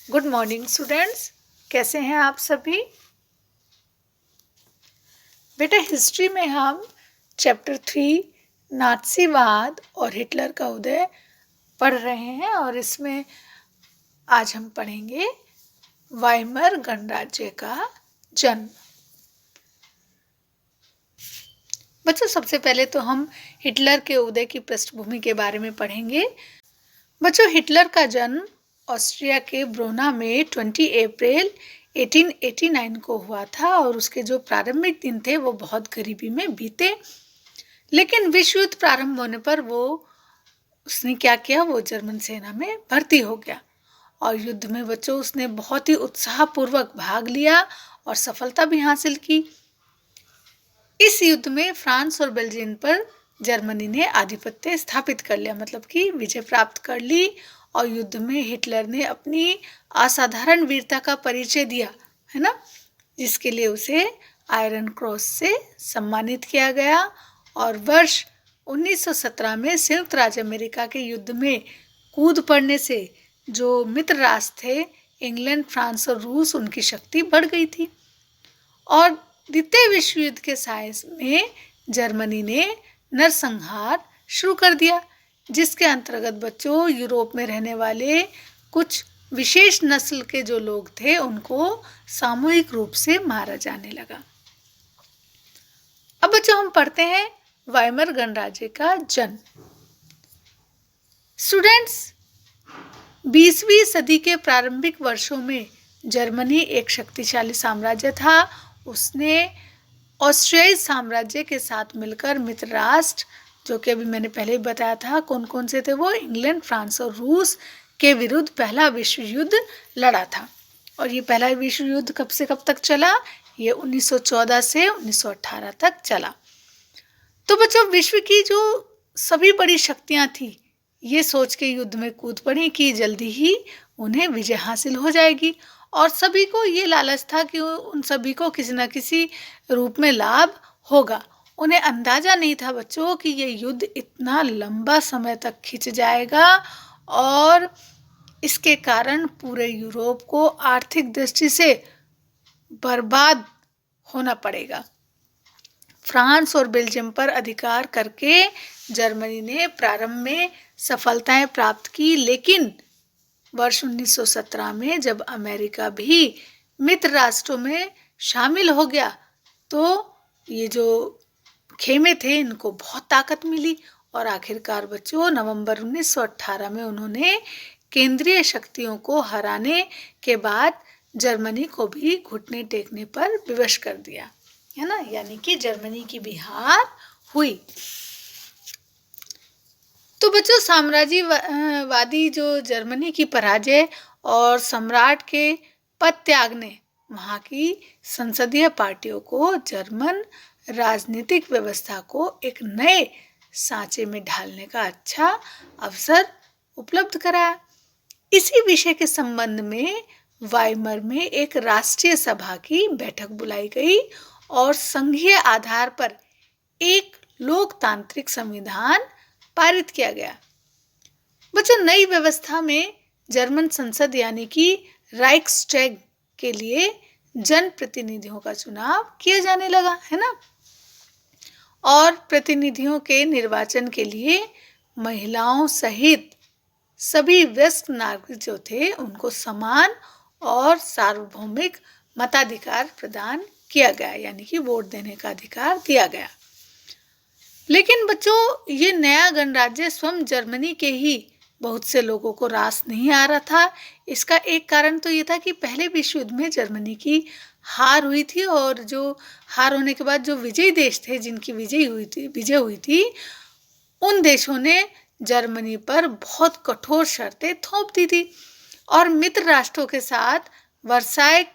Good morning students, कैसे हैं आप सभी। बेटा, हिस्ट्री में हम चैप्टर 3 नाज़ीवाद और हिटलर का उदय पढ़ रहे हैं और इसमें आज हम पढ़ेंगे वाइमर गणराज्य का जन्म। बच्चों, सबसे पहले तो हम हिटलर के उदय की पृष्ठभूमि के बारे में पढ़ेंगे। बच्चों, हिटलर का जन्म ऑस्ट्रिया के ब्रोना में 20 अप्रैल 1889 को हुआ था और उसके जो प्रारंभिक दिन थे वो बहुत गरीबी में बीते। लेकिन विश्व युद्ध प्रारंभ होने पर उसने क्या किया, वो जर्मन सेना में भर्ती हो गया और युद्ध में बच्चों उसने बहुत ही उत्साहपूर्वक भाग लिया और सफलता भी हासिल की। इस युद्ध में फ्रांस और बेल्जियम पर जर्मनी ने आधिपत्य स्थापित कर लिया, मतलब कि विजय प्राप्त कर ली। और युद्ध में हिटलर ने अपनी असाधारण वीरता का परिचय दिया, है ना, जिसके लिए उसे आयरन क्रॉस से सम्मानित किया गया। और वर्ष 1917 में संयुक्त राज्य अमेरिका के युद्ध में कूद पड़ने से जो मित्र राष्ट्र थे इंग्लैंड, फ्रांस और रूस, उनकी शक्ति बढ़ गई थी। और द्वितीय विश्व युद्ध के साय में जर्मनी ने नरसंहार शुरू कर दिया, जिसके अंतर्गत बच्चों यूरोप में रहने वाले कुछ विशेष नस्ल के जो लोग थे उनको सामूहिक रूप से मारा जाने लगा। अब बच्चों हम पढ़ते हैं वाइमर गणराज्य का जन्म। स्टूडेंट्स, 20वीं सदी के प्रारंभिक वर्षों में जर्मनी एक शक्तिशाली साम्राज्य था। उसने ऑस्ट्रियाई साम्राज्य के साथ मिलकर मित्र राष्ट्र, जो कि अभी मैंने पहले ही बताया था कौन कौन से थे, वो इंग्लैंड, फ्रांस और रूस के विरुद्ध पहला विश्व युद्ध लड़ा था। और ये पहला विश्व युद्ध कब से कब तक चला? ये 1914 से 1918 तक चला। तो बच्चों, विश्व की जो सभी बड़ी शक्तियां थी ये सोच के युद्ध में कूद पड़ी कि जल्दी ही उन्हें विजय हासिल हो जाएगी। और सभी को ये लालच था कि उन सभी को किसी न किसी रूप में लाभ होगा। उन्हें अंदाजा नहीं था बच्चों कि ये युद्ध इतना लंबा समय तक खिंच जाएगा और इसके कारण पूरे यूरोप को आर्थिक दृष्टि से बर्बाद होना पड़ेगा। फ्रांस और बेल्जियम पर अधिकार करके जर्मनी ने प्रारंभ में सफलताएं प्राप्त की, लेकिन वर्ष 1917 में जब अमेरिका भी मित्र राष्ट्रों में शामिल हो गया तो ये जो खेमे थे इनको बहुत ताकत मिली और आखिरकार बच्चों नवंबर 1918 में उन्होंने केंद्रीय शक्तियों को हराने के बाद जर्मनी को भी घुटने टेकने पर विवश कर दिया, है ना, यानी कि जर्मनी की भी हार हुई। तो बच्चों, साम्राज्यवादी जो जर्मनी की पराजय और सम्राट के पद त्याग ने वहाँ की संसदीय पार्टियों को जर्मन राजनीतिक व्यवस्था को एक नए सांचे में ढालने का अच्छा अवसर उपलब्ध कराया। इसी विषय के संबंध में वाइमर में एक राष्ट्रीय सभा की बैठक बुलाई गई और संघीय आधार पर एक लोकतांत्रिक संविधान पारित किया गया। बच्चों, नई व्यवस्था में जर्मन संसद यानी कि राइक्सटैग के लिए जनप्रतिनिधियों का चुनाव किया जाने लगा, है ना। और प्रतिनिधियों के निर्वाचन के लिए महिलाओं सहित सभी वयस्क नागरिक जो थे उनको समान और सार्वभौमिक मताधिकार प्रदान किया गया, यानी कि वोट देने का अधिकार दिया गया। लेकिन बच्चों, ये नया गणराज्य स्वयं जर्मनी के ही बहुत से लोगों को रास नहीं आ रहा था। इसका एक कारण तो ये था कि पहले विश्व युद्ध में जर्मनी की हार हुई थी और जो हार होने के बाद जो विजयी देश थे जिनकी विजय हुई थी उन देशों ने जर्मनी पर बहुत कठोर शर्तें थोप दी थी। और मित्र राष्ट्रों के साथ वर्साय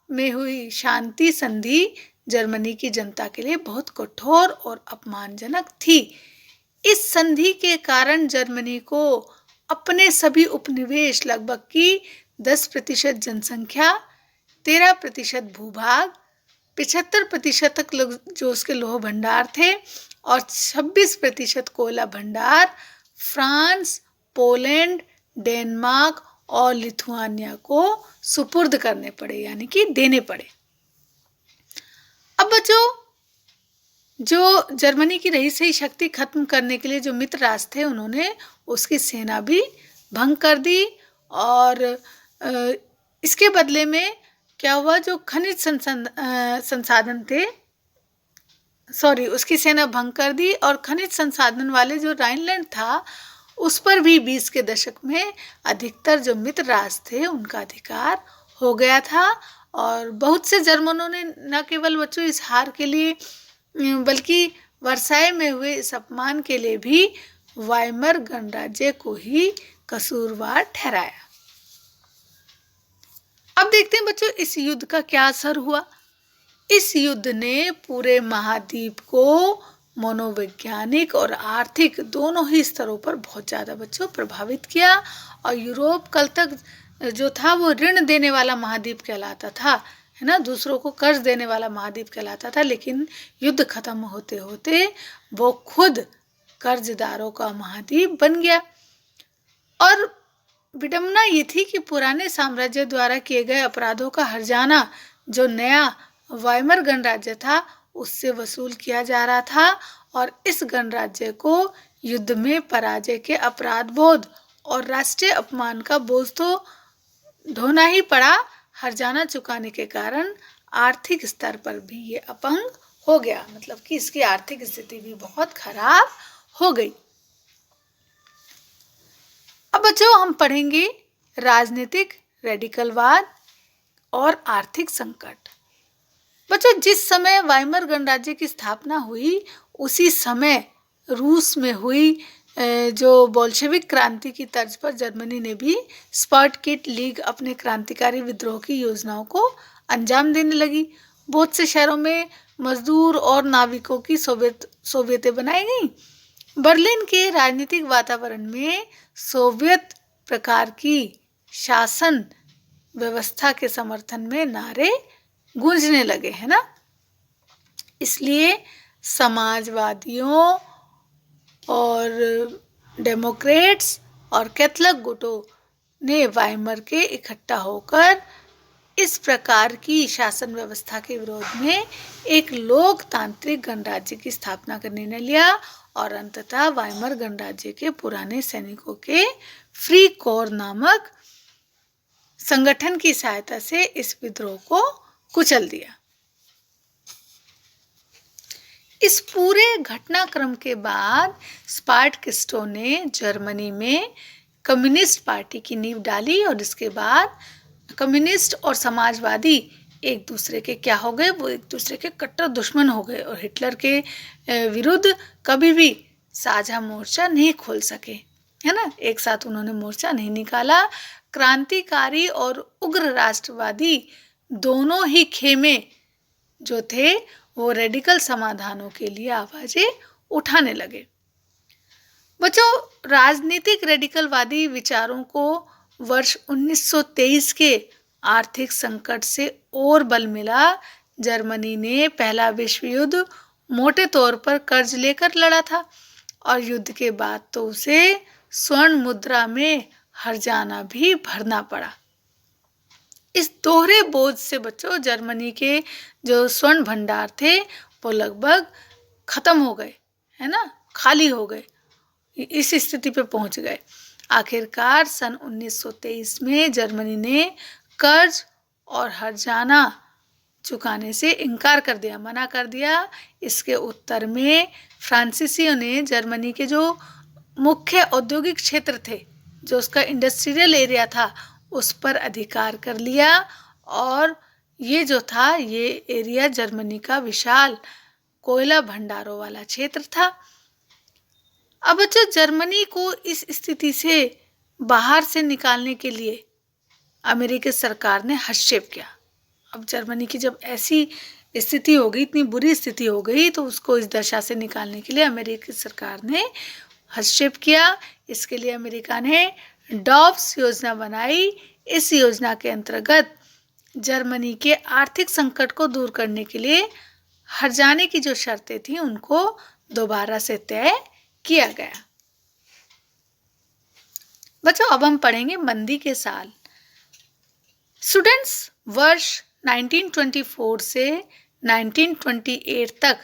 में हुई शांति संधि जर्मनी की जनता के लिए बहुत कठोर और अपमानजनक थी। इस संधि के कारण जर्मनी को अपने सभी उपनिवेश, लगभग की 10% जनसंख्या, 13% भूभाग, 75% तक जो उसके लौह भंडार थे और 26% कोयला भंडार फ्रांस, पोलैंड, डेनमार्क और लिथुआनिया को सुपुर्द करने पड़े, यानी कि देने पड़े। अब बच्चों, जो जर्मनी की रही सही शक्ति खत्म करने के लिए जो मित्र राष्ट्र थे, उन्होंने उसकी सेना भी भंग कर दी, और इसके बदले में क्या हुआ, जो खनिज संसाधन थे, उसकी सेना भंग कर दी, और खनिज संसाधन वाले जो राइनलैंड था, उस पर भी 20 के दशक में अधिकतर जो मित्र राष्ट्र थे उनका अधिकार हो गया था। और बहुत से जर्मनों ने न केवल बच्चों इस हार के लिए, बल्कि वर्साय में हुए इस अपमान के लिए भी वाइमर गणराज्य को ही कसूरवार ठहराया। अब देखते हैं बच्चों, इस युद्ध का क्या असर हुआ। इस युद्ध ने पूरे महाद्वीप को मनोवैज्ञानिक और आर्थिक दोनों ही स्तरों पर बहुत ज़्यादा बच्चों प्रभावित किया। और यूरोप कल तक जो था वो ऋण देने वाला महाद्वीप कहलाता था, है ना, दूसरों को कर्ज देने वाला महाद्वीप कहलाता था, लेकिन युद्ध खत्म होते होते वो खुद कर्जदारों का महाद्वीप बन गया। और विडंबना ये थी कि पुराने साम्राज्य द्वारा किए गए अपराधों का हर्जाना जो नया वाइमर गणराज्य था उससे वसूल किया जा रहा था, और इस गणराज्य को युद्ध में पराजय के अपराध बोध और राष्ट्रीय अपमान का बोझ तो ढोना ही पड़ा। हर्जाना चुकाने के कारण आर्थिक स्तर पर भी ये अपंग हो गया, मतलब कि इसकी आर्थिक स्थिति भी बहुत खराब हो गई। अब बच्चों, हम पढ़ेंगे राजनीतिक रेडिकलवाद और आर्थिक संकट। बच्चों, जिस समय वाइमर गणराज्य की स्थापना हुई उसी समय रूस में हुई जो बोल्शेविक क्रांति की तर्ज पर जर्मनी ने भी स्पार्टकिट लीग अपने क्रांतिकारी विद्रोह की योजनाओं को अंजाम देने लगी। बहुत से शहरों में मजदूर और नाविकों की सोवियतें बनाई गईं। बर्लिन के राजनीतिक वातावरण में सोवियत प्रकार की शासन व्यवस्था के समर्थन में नारे गूंजने लगे, है ना। इसलिए समाजवादियों और डेमोक्रेट्स और कैथलिक गुटों ने वाइमर के इकट्ठा होकर इस प्रकार की शासन व्यवस्था के विरोध में एक लोकतांत्रिक गणराज्य की स्थापना का निर्णय लिया, और अंततः वाइमर गणराज्य के पुराने सैनिकों के फ्री कोर नामक संगठन की सहायता से इस विद्रोह को कुचल दिया। इस पूरे घटनाक्रम के बाद स्पार्टकिस्टों ने जर्मनी में कम्युनिस्ट पार्टी की नींव डाली, और इसके बाद कम्युनिस्ट और समाजवादी एक दूसरे के क्या हो गए, वो एक दूसरे के कट्टर दुश्मन हो गए, और हिटलर के विरुद्ध कभी भी साझा मोर्चा नहीं खोल सके, है ना। एक साथ उन्होंने मोर्चा नहीं निकाला। क्रांतिकारी और उग्र राष्ट्रवादी दोनों ही खेमे जो थे वो रेडिकल समाधानों के लिए आवाजें उठाने लगे। बच्चों, राजनीतिक रेडिकलवादी विचारों को वर्ष 1923 के आर्थिक संकट से और बल मिला। जर्मनी ने पहला विश्व युद्ध मोटे तौर पर कर्ज लेकर लड़ा था, और युद्ध के बाद तो उसे स्वर्ण मुद्रा में हर्जाना भी भरना पड़ा। इस दोहरे बोझ से बच्चों जर्मनी के जो स्वर्ण भंडार थे वो लगभग खत्म हो गए, है ना, खाली हो गए, इस स्थिति पे पहुंच गए। आखिरकार सन 1923 में जर्मनी ने कर्ज और हर्जाना चुकाने से इनकार कर दिया, मना कर दिया। इसके उत्तर में फ्रांसीसियों ने जर्मनी के जो मुख्य औद्योगिक क्षेत्र थे, जो उसका इंडस्ट्रियल एरिया था, उस पर अधिकार कर लिया, और ये जो था ये एरिया जर्मनी का विशाल कोयला भंडारों वाला क्षेत्र था। अब बच्चों, जर्मनी को इस स्थिति से बाहर से निकालने के लिए अमेरिकी सरकार ने हस्तक्षेप किया। अब जर्मनी की जब ऐसी स्थिति हो गई, इतनी बुरी स्थिति हो गई, तो उसको इस दशा से निकालने के लिए अमेरिकी सरकार ने हस्तक्षेप किया। इसके लिए अमेरिका ने डॉब्स योजना बनाई। इस योजना के अंतर्गत जर्मनी के आर्थिक संकट को दूर करने के लिए हर्जाने की जो शर्तें थी उनको दोबारा से तय किया गया। बच्चों अब हम पढ़ेंगे मंदी के साल। स्टूडेंट्स, वर्ष 1924 से 1928 तक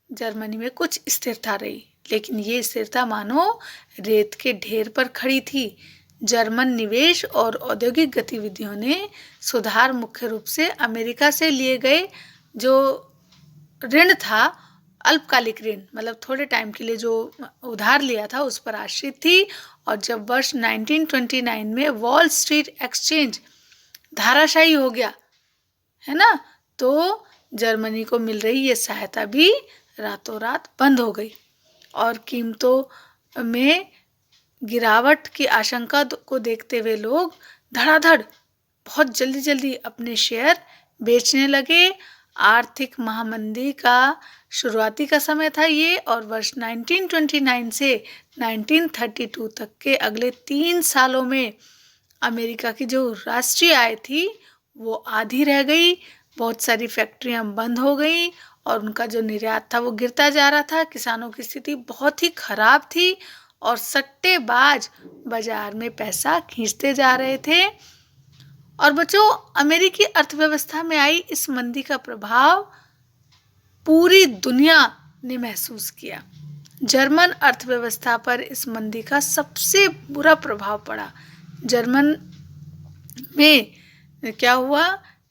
जर्मनी में कुछ स्थिरता रही, लेकिन ये स्थिरता मानो रेत के ढेर पर खड़ी थी। जर्मन निवेश और औद्योगिक गतिविधियों ने सुधार मुख्य रूप से अमेरिका से लिए गए जो ऋण था, अल्पकालिक ऋण मतलब थोड़े टाइम के लिए जो उधार लिया था उस पर आश्रित थी। और जब वर्ष 1929 में वॉल स्ट्रीट एक्सचेंज धाराशायी हो गया, है ना, तो जर्मनी को मिल रही ये सहायता भी रातों रात बंद हो गई और कीमतों में गिरावट की आशंका को देखते हुए लोग धड़ाधड़ बहुत जल्दी जल्दी अपने शेयर बेचने लगे। आर्थिक महामंदी का शुरुआती का समय था ये, और वर्ष 1929 से 1932 तक के अगले 3 सालों में अमेरिका की जो राष्ट्रीय आय थी वो आधी रह गई। बहुत सारी फैक्ट्रियां बंद हो गई और उनका जो निर्यात था वो गिरता जा रहा था। किसानों की स्थिति बहुत ही खराब थी और सट्टेबाज बाजार में पैसा खींचते जा रहे थे। और बच्चों, अमेरिकी अर्थव्यवस्था में आई इस मंदी का प्रभाव पूरी दुनिया ने महसूस किया। जर्मन अर्थव्यवस्था पर इस मंदी का सबसे बुरा प्रभाव पड़ा। जर्मन में क्या हुआ?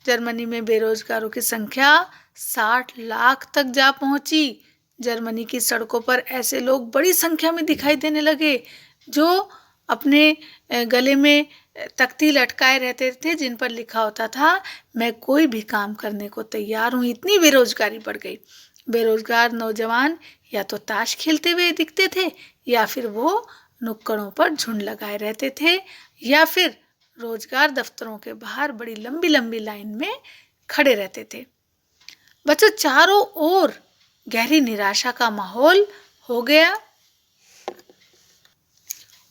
जर्मनी में बेरोजगारों की संख्या 60 लाख तक जा पहुंची। जर्मनी की सड़कों पर ऐसे लोग बड़ी संख्या में दिखाई देने लगे जो अपने गले में तख्ती लटकाए रहते थे जिन पर लिखा होता था, मैं कोई भी काम करने को तैयार हूँ। इतनी बेरोजगारी बढ़ गई। बेरोजगार नौजवान या तो ताश खेलते हुए दिखते थे या फिर वो नुक्कड़ों पर झुंड लगाए रहते थे या फिर रोजगार दफ्तरों के बाहर बड़ी लंबी लंबी लाइन में खड़े रहते थे। बच्चों, चारों ओर गहरी निराशा का माहौल हो गया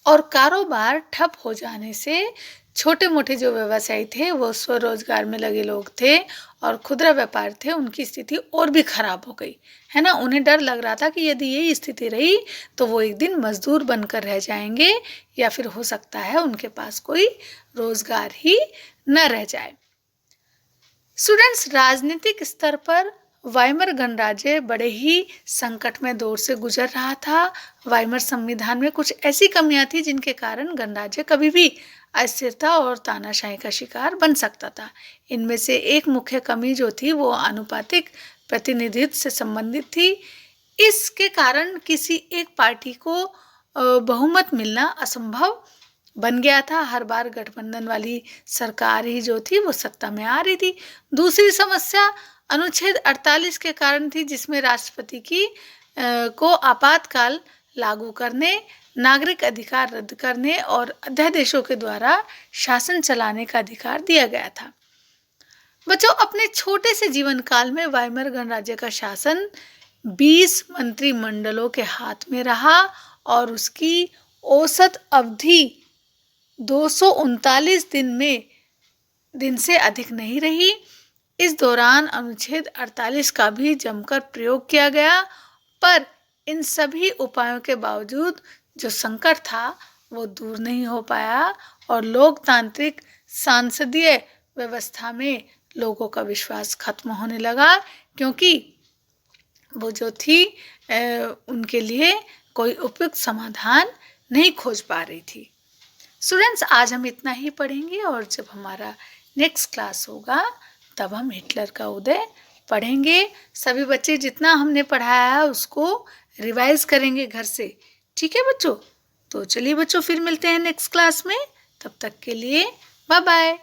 और कारोबार ठप हो जाने से छोटे मोटे जो व्यवसायी थे, वो स्वरोजगार में लगे लोग थे और खुदरा व्यापार थे, उनकी स्थिति और भी खराब हो गई, है ना। उन्हें डर लग रहा था कि यदि यही स्थिति रही तो वो एक दिन मजदूर बनकर रह जाएंगे या फिर हो सकता है उनके पास कोई रोजगार ही न रह जाए। स्टूडेंट्स, राजनीतिक स्तर पर वाइमर गणराज्य बड़े ही संकटमय दौर से गुजर रहा था। वाइमर संविधान में कुछ ऐसी कमियां थी जिनके कारण गणराज्य कभी भी अस्थिरता और तानाशाही का शिकार बन सकता था। इनमें से एक मुख्य कमी जो थी वो आनुपातिक प्रतिनिधित्व से संबंधित थी। इसके कारण किसी एक पार्टी को बहुमत मिलना असंभव बन गया था। हर बार गठबंधन वाली सरकार ही जो थी वो सत्ता में आ रही थी। दूसरी समस्या अनुच्छेद 48 के कारण थी, जिसमें राष्ट्रपति को आपातकाल लागू करने, नागरिक अधिकार रद्द करने और अध्यादेशों के द्वारा शासन चलाने का अधिकार दिया गया था। बच्चों, अपने छोटे से जीवन काल में वाइमर गणराज्य का शासन 20 मंत्रिमंडलों के हाथ में रहा और उसकी औसत अवधि 239 दिन से अधिक नहीं रही। इस दौरान अनुच्छेद 48 का भी जमकर प्रयोग किया गया, पर इन सभी उपायों के बावजूद जो संकट था वो दूर नहीं हो पाया और लोकतांत्रिक सांसदीय व्यवस्था में लोगों का विश्वास खत्म होने लगा, क्योंकि वो जो थी उनके लिए कोई उपयुक्त समाधान नहीं खोज पा रही थी। स्टूडेंट्स, आज हम इतना ही पढ़ेंगे और जब हमारा नेक्स्ट क्लास होगा तब हम हिटलर का उदय पढ़ेंगे। सभी बच्चे जितना हमने पढ़ाया है उसको रिवाइज करेंगे घर से, ठीक है बच्चों? तो चलिए बच्चों, फिर मिलते हैं नेक्स्ट क्लास में। तब तक के लिए बाय बाय।